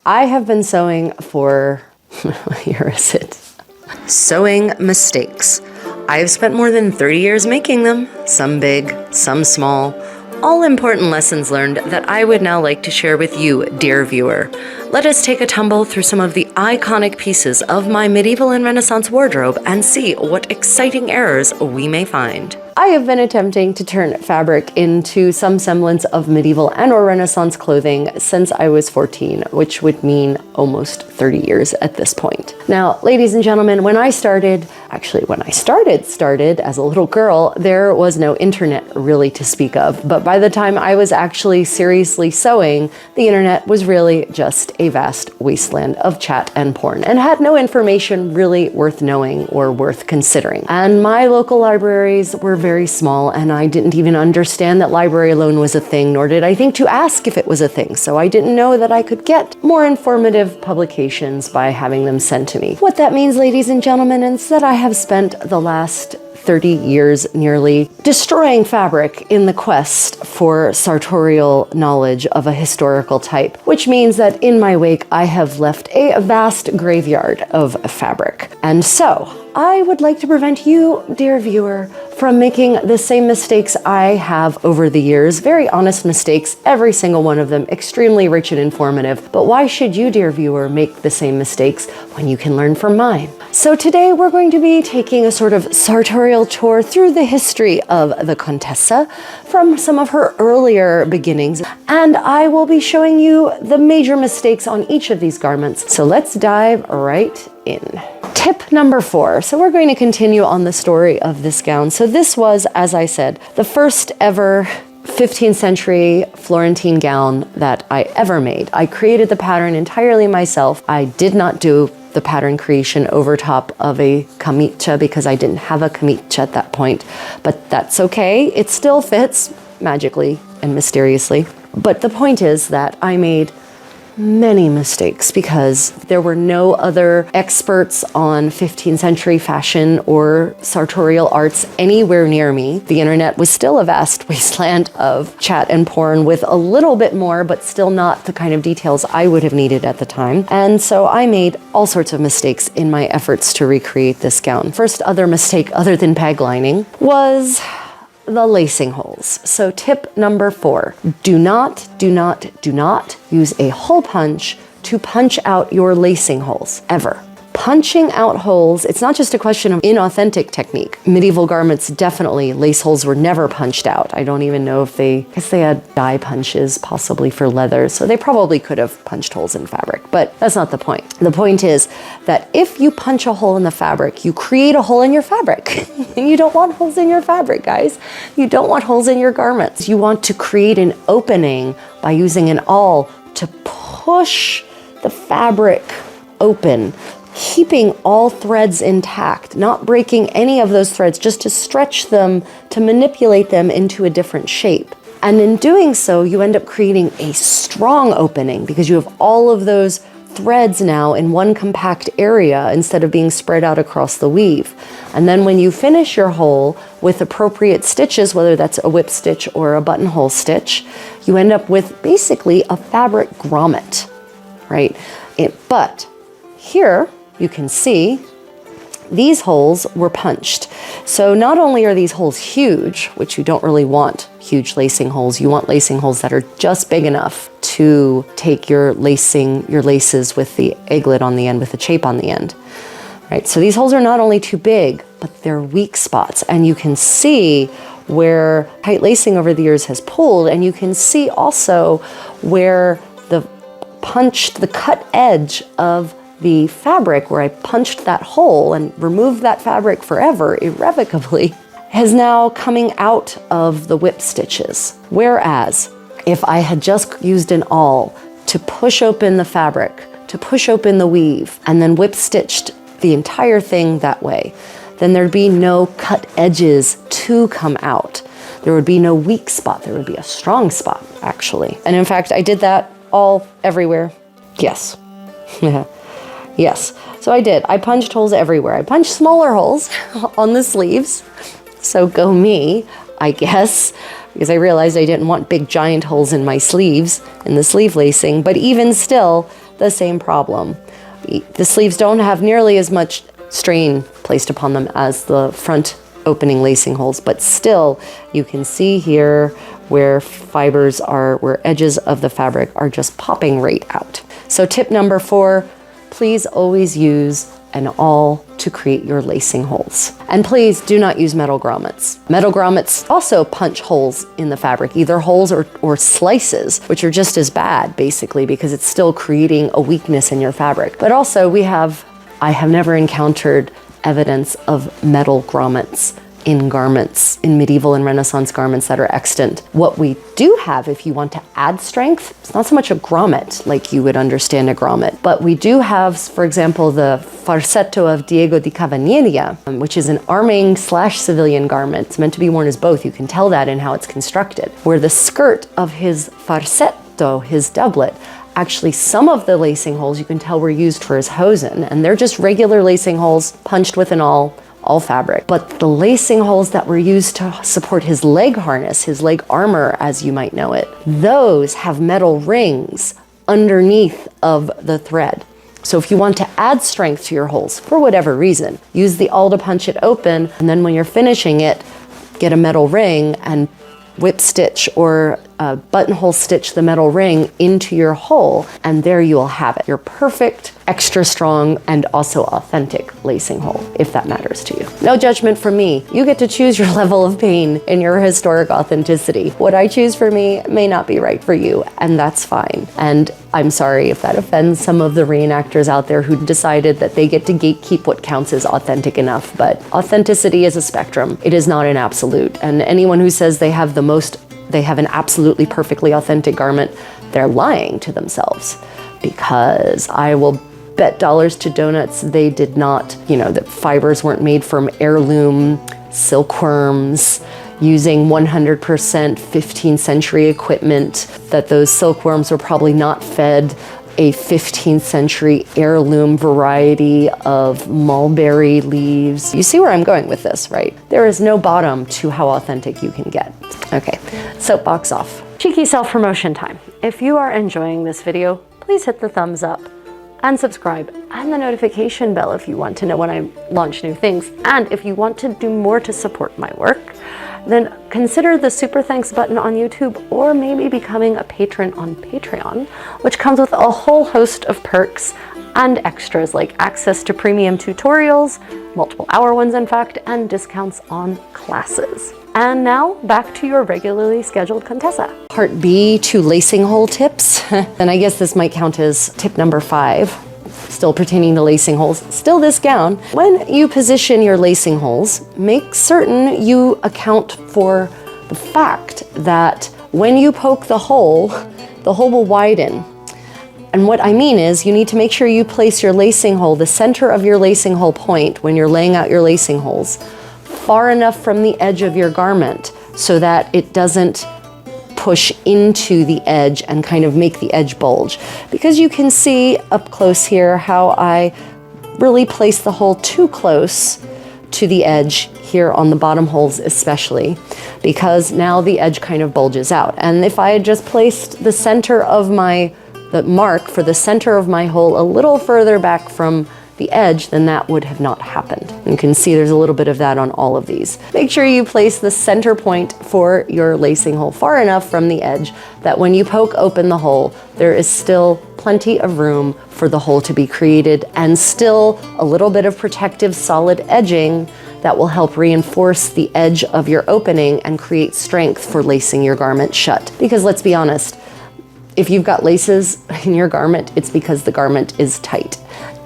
I have been sewing for, here is it. Sewing mistakes. I've spent more than 30 years making them, some big, some small, all important lessons learned that I would now like to share with you, dear viewer. Let us take a tumble through some of the iconic pieces of my medieval and Renaissance wardrobe and see what exciting errors we may find. I have been attempting to turn fabric into some semblance of medieval and or Renaissance clothing since I was 14, which would mean almost 30 years at this point. Now, ladies and gentlemen, when I started as a little girl, there was no internet really to speak of. But by the time I was actually seriously sewing, the internet was really just a vast wasteland of chat and porn and had no information really worth knowing or worth considering. And my local libraries were very small, and I didn't even understand that library loan was a thing, nor did I think to ask if it was a thing. So I didn't know that I could get more informative publications by having them sent to me. What that means, ladies and gentlemen, is that I have spent the last 30 years nearly destroying fabric in the quest for sartorial knowledge of a historical type, which means that in my wake I have left a vast graveyard of fabric. And so I would like to prevent you, dear viewer, from making the same mistakes I have over the years. Very honest mistakes, every single one of them extremely rich and informative. But why should you, dear viewer, make the same mistakes when you can learn from mine? So today we're going to be taking a sort of sartorial tour through the history of the Contessa from some of her earlier beginnings, and I will be showing you the major mistakes on each of these garments. So let's dive right in. Tip number 4. So we're going to continue on the story of this gown. So this was, as I said, the first ever 15th century Florentine gown that I ever made. I created the pattern entirely myself. I did not do the pattern creation over top of a camicia because I didn't have a camicia at that point, but that's okay. It still fits magically and mysteriously. But the point is that I made many mistakes because there were no other experts on 15th century fashion or sartorial arts anywhere near me. The internet was still a vast wasteland of chat and porn with a little bit more, but still not the kind of details I would have needed at the time. And so I made all sorts of mistakes in my efforts to recreate this gown. First other mistake other than peg lining was the lacing holes. So tip number 4, do not use a hole punch to punch out your lacing holes, ever. Punching out holes, it's not just a question of inauthentic technique. Medieval garments, definitely, lace holes were never punched out. I don't even know if I guess they had die punches, possibly for leather, so they probably could have punched holes in fabric, but that's not the point. The point is that if you punch a hole in the fabric, you create a hole in your fabric. And you don't want holes in your fabric, guys. You don't want holes in your garments. You want to create an opening by using an awl to push the fabric open, keeping all threads intact, not breaking any of those threads, just to stretch them, to manipulate them into a different shape. And in doing so, you end up creating a strong opening because you have all of those threads now in one compact area instead of being spread out across the weave. And then when you finish your hole with appropriate stitches, whether that's a whip stitch or a buttonhole stitch, you end up with basically a fabric grommet, right? But here, you can see these holes were punched. So not only are these holes huge, which you don't really want huge lacing holes, you want lacing holes that are just big enough to take your laces with the egglet on the end, with the chape on the end. Right? So these holes are not only too big, but they're weak spots. And you can see where tight lacing over the years has pulled, and you can see also where the cut edge of the fabric, where I punched that hole and removed that fabric forever, irrevocably, is now coming out of the whip stitches. Whereas if I had just used an awl to push open the fabric, to push open the weave, and then whip stitched the entire thing that way, then there'd be no cut edges to come out. There would be no weak spot. There would be a strong spot, actually. And in fact, I did that all everywhere. Yes. Yes, so I did. I punched holes everywhere. I punched smaller holes on the sleeves. So go me, I guess, because I realized I didn't want big giant holes in my sleeves, in the sleeve lacing. But even still, the same problem. The sleeves don't have nearly as much strain placed upon them as the front opening lacing holes, but still you can see here where fibers are, where edges of the fabric are just popping right out. So tip number 4, please always use an awl to create your lacing holes. And please do not use metal grommets. Metal grommets also punch holes in the fabric, either holes or slices, which are just as bad basically because it's still creating a weakness in your fabric. But also I have never encountered evidence of metal grommets in garments, in medieval and Renaissance garments that are extant. What we do have, if you want to add strength, it's not so much a grommet like you would understand a grommet, but we do have, for example, the farsetto of Diego di Cavanieria, which is an arming / civilian garment. It's meant to be worn as both. You can tell that in how it's constructed, where the skirt of his farsetto, his doublet, actually some of the lacing holes you can tell were used for his hosen, and they're just regular lacing holes punched with an awl, all fabric. But the lacing holes that were used to support his leg harness, his leg armor as you might know it, those have metal rings underneath of the thread. So if you want to add strength to your holes for whatever reason, use the awl to punch it open, and then when you're finishing it, get a metal ring and whip stitch or buttonhole stitch the metal ring into your hole, and there you will have it. Your perfect, extra strong, and also authentic lacing hole, if that matters to you. No judgment from me. You get to choose your level of pain in your historic authenticity. What I choose for me may not be right for you, and that's fine. And I'm sorry if that offends some of the reenactors out there who decided that they get to gatekeep what counts as authentic enough, but authenticity is a spectrum. It is not an absolute, and anyone who says they have an absolutely perfectly authentic garment, they're lying to themselves, because I will bet dollars to donuts they did not, that fibers weren't made from heirloom silkworms using 100% 15th century equipment, that those silkworms were probably not fed a 15th century heirloom variety of mulberry leaves. You see where I'm going with this, right? There is no bottom to how authentic you can get. Okay, soapbox off. Cheeky self-promotion time. If you are enjoying this video, please hit the thumbs up and subscribe and the notification bell if you want to know when I launch new things. And if you want to do more to support my work, then consider the super thanks button on YouTube, or maybe becoming a patron on Patreon, which comes with a whole host of perks and extras like access to premium tutorials, multiple hour ones in fact, and discounts on classes. And now back to your regularly scheduled Contessa. Part B to lacing hole tips. And I guess this might count as tip number 5. Still pertaining to lacing holes, still this gown. When you position your lacing holes, make certain you account for the fact that when you poke the hole will widen. And what I mean is you need to make sure you place your lacing hole, the center of your lacing hole point when you're laying out your lacing holes, far enough from the edge of your garment so that it doesn't push into the edge and kind of make the edge bulge. Because you can see up close here how I really place the hole too close to the edge here on the bottom holes especially, because now the edge kind of bulges out. And if I had just placed the center of the mark for the center of my hole a little further back from the edge, then that would have not happened. You can see there's a little bit of that on all of these. Make sure you place the center point for your lacing hole far enough from the edge that when you poke open the hole, there is still plenty of room for the hole to be created, and still a little bit of protective solid edging that will help reinforce the edge of your opening and create strength for lacing your garment shut. Because let's be honest, if you've got laces in your garment, it's because the garment is tight,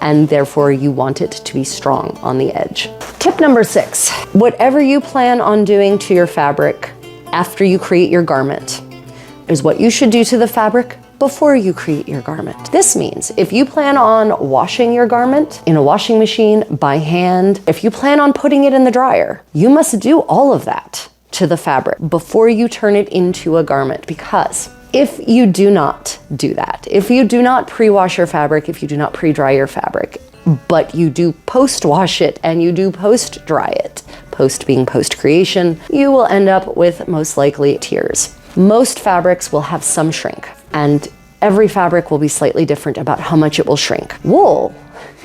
and therefore you want it to be strong on the edge. Tip number 6, whatever you plan on doing to your fabric after you create your garment is what you should do to the fabric before you create your garment. This means if you plan on washing your garment in a washing machine by hand, if you plan on putting it in the dryer, you must do all of that to the fabric before you turn it into a garment. Because if you do not do that, if you do not pre-wash your fabric, if you do not pre-dry your fabric, but you do post-wash it and you do post-dry it, post being post-creation, you will end up with most likely tears. Most fabrics will have some shrink, and every fabric will be slightly different about how much it will shrink. Wool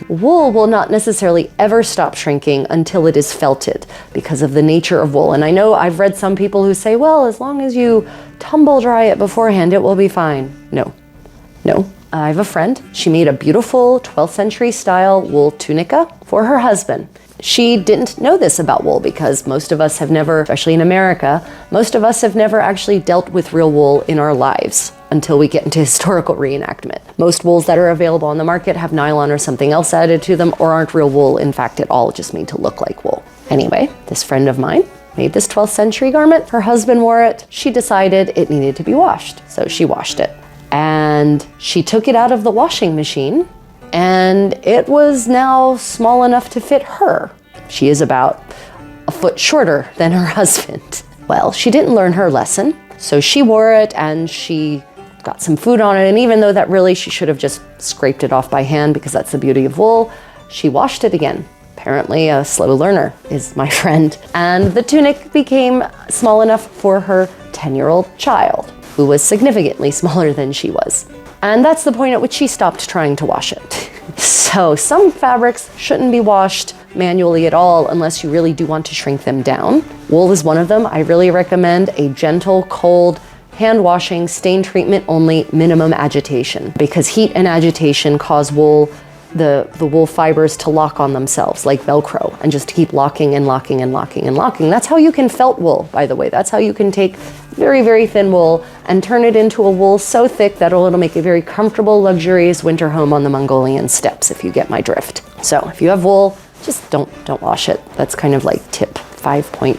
will not necessarily ever stop shrinking until it is felted because of the nature of wool. And I know I've read some people who say, well, as long as you tumble dry it beforehand, it will be fine. No. I have a friend. She made a beautiful 12th century style wool tunica for her husband. She didn't know this about wool because most of us have never, especially in America, most of us have never actually dealt with real wool in our lives until we get into historical reenactment. Most wools that are available on the market have nylon or something else added to them or aren't real wool, in fact, at all, just made to look like wool. Anyway, this friend of mine made this 12th century garment. Her husband wore it. She decided it needed to be washed, so she washed it. And she took it out of the washing machine, and it was now small enough to fit her. She is about a foot shorter than her husband. Well, she didn't learn her lesson, so she wore it and she got some food on it, and even though that really she should have just scraped it off by hand because that's the beauty of wool, she washed it again. Apparently a slow learner is my friend. And the tunic became small enough for her 10-year-old child, who was significantly smaller than she was. And that's the point at which she stopped trying to wash it. So some fabrics shouldn't be washed manually at all unless you really do want to shrink them down. Wool is one of them. I really recommend a gentle, cold, hand washing, stain treatment only, minimum agitation, because heat and agitation cause the wool fibers to lock on themselves like Velcro and just keep locking and locking and locking and locking. That's how you can felt wool, by the way. That's how you can take very, very thin wool and turn it into a wool so thick that it'll make a very comfortable, luxurious winter home on the Mongolian steppes, if you get my drift. So if you have wool, just don't wash it. That's kind of like tip 5.5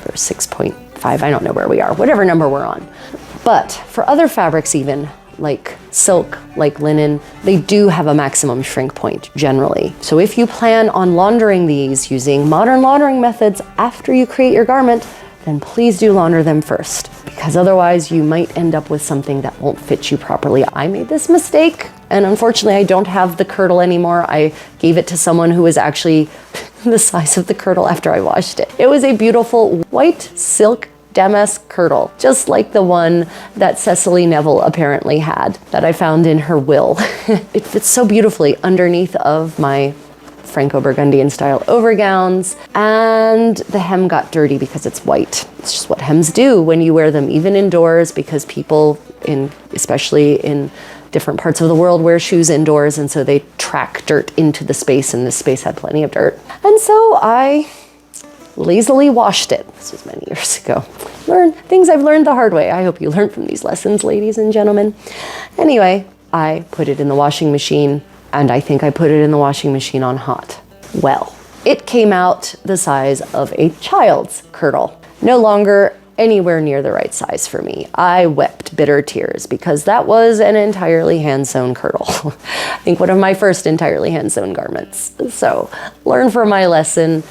or 6.5. I don't know where we are, whatever number we're on. But for other fabrics even, like silk, like linen, they do have a maximum shrink point generally. So if you plan on laundering these using modern laundering methods after you create your garment, then please do launder them first, because otherwise you might end up with something that won't fit you properly. I made this mistake, and unfortunately I don't have the kirtle anymore. I gave it to someone who was actually the size of the kirtle after I washed it. It was a beautiful white silk damask kirtle, just like the one that Cecily Neville apparently had, that I found in her will. It fits so beautifully underneath of my Franco-Burgundian style overgowns, and the hem got dirty because it's white. It's just what hems do when you wear them, even indoors, because people, especially in different parts of the world, wear shoes indoors, and so they track dirt into the space, and this space had plenty of dirt. And so I lazily washed it. This was many years ago. Things I've learned the hard way. I hope you learned from these lessons, ladies and gentlemen. Anyway, I put it in the washing machine, and I think I put it in the washing machine on hot. Well, it came out the size of a child's kirtle. No longer anywhere near the right size for me. I wept bitter tears because that was an entirely hand-sewn kirtle. I think one of my first entirely hand-sewn garments. So learn from my lesson.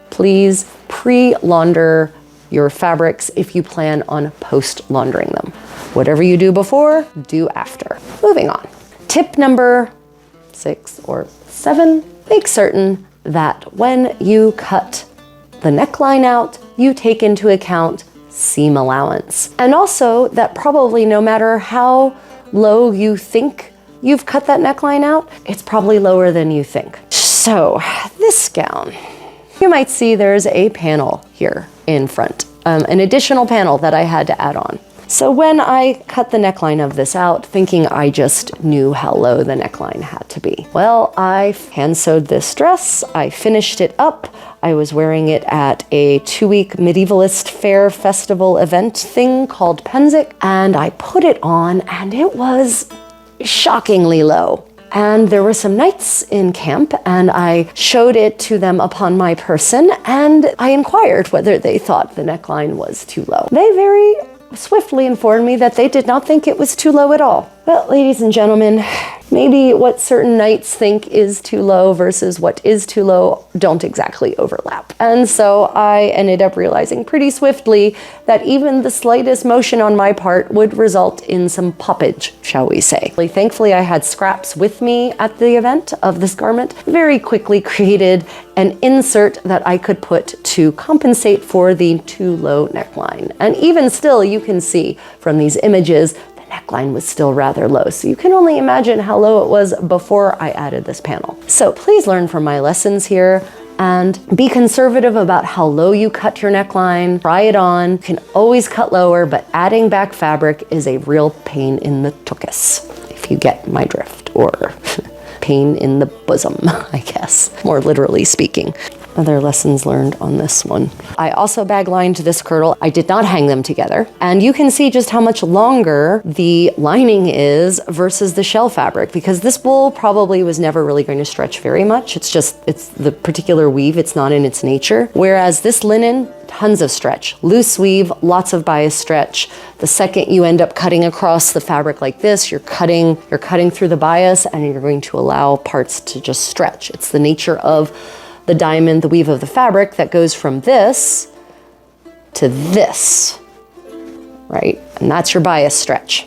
Please pre-launder your fabrics if you plan on post-laundering them. Whatever you do before, do after. Moving on. Tip number 6 or 7, make certain that when you cut the neckline out, you take into account seam allowance. And also that probably no matter how low you think you've cut that neckline out, it's probably lower than you think. So this gown, you might see there's a panel here in front, an additional panel that I had to add on. So when I cut the neckline of this out, thinking I just knew how low the neckline had to be. Well, I hand sewed this dress, I finished it up, I was wearing it at a 2-week medievalist fair festival event thing called pennsic, and I put it on and it was shockingly low. And there were some knights in camp, and I showed it to them upon my person, and I inquired whether they thought the neckline was too low. They very swiftly informed me that they did not think it was too low at all. Well, ladies and gentlemen, maybe what certain knights think is too low versus what is too low don't exactly overlap. And so I ended up realizing pretty swiftly that even the slightest motion on my part would result in some poppage, shall we say. Thankfully, I had scraps with me at the event of this garment. Very quickly created an insert that I could put to compensate for the too low neckline. And even still, you can see from these images, the neckline was still rather low. So you can only imagine how low it was before I added this panel. So please learn from my lessons here and be conservative about how low you cut your neckline. Try it on. You can always cut lower, but adding back fabric is a real pain in the tuchus, if you get my drift, or pain in the bosom, I guess, more literally speaking. Other lessons learned on this one. I also bag lined this kirtle. I did not hang them together. And you can see just how much longer the lining is versus the shell fabric, because this wool probably was never really going to stretch very much. It's the particular weave, it's not in its nature. Whereas this linen, tons of stretch, loose weave, lots of bias stretch. The second you end up cutting across the fabric like this, you're cutting through the bias and you're going to allow parts to just stretch. It's the nature of the diamond, the weave of the fabric that goes from this to this, right? And that's your bias stretch.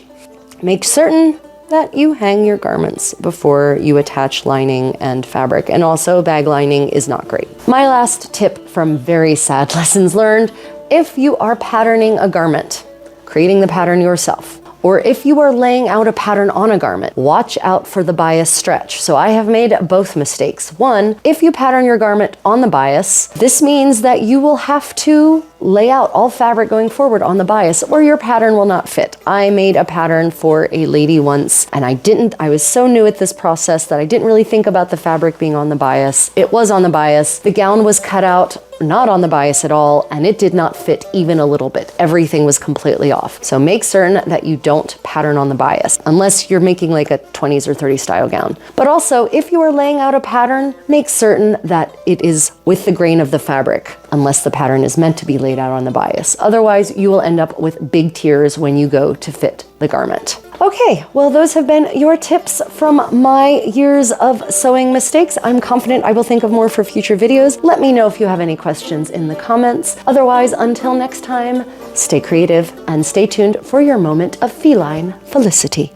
Make certain that you hang your garments before you attach lining and fabric. And also, bag lining is not great. My last tip from very sad lessons learned: if you are patterning a garment, creating the pattern yourself, or if you are laying out a pattern on a garment, watch out for the bias stretch. So I have made both mistakes. One, if you pattern your garment on the bias, this means that you will have to lay out all fabric going forward on the bias, or your pattern will not fit. I made a pattern for a lady once, and I was so new at this process that I didn't really think about the fabric being on the bias. It was on the bias. The gown was cut out not on the bias at all, and it did not fit even a little bit. Everything was completely off. So make certain that you don't pattern on the bias, unless you're making like a 20s or 30s style gown. But also, if you are laying out a pattern, make certain that it is with the grain of the fabric, unless the pattern is meant to be laid out on the bias. Otherwise, you will end up with big tears when you go to fit the garment. Okay, well, those have been your tips from my years of sewing mistakes. I'm confident I will think of more for future videos. Let me know if you have any questions in the comments. Otherwise, until next time, stay creative and stay tuned for your moment of feline felicity.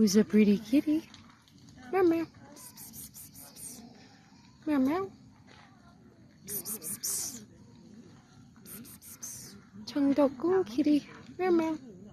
Who's a pretty kitty? Meow meow. Meow meow. 정덕궁 kitty. Meow meow.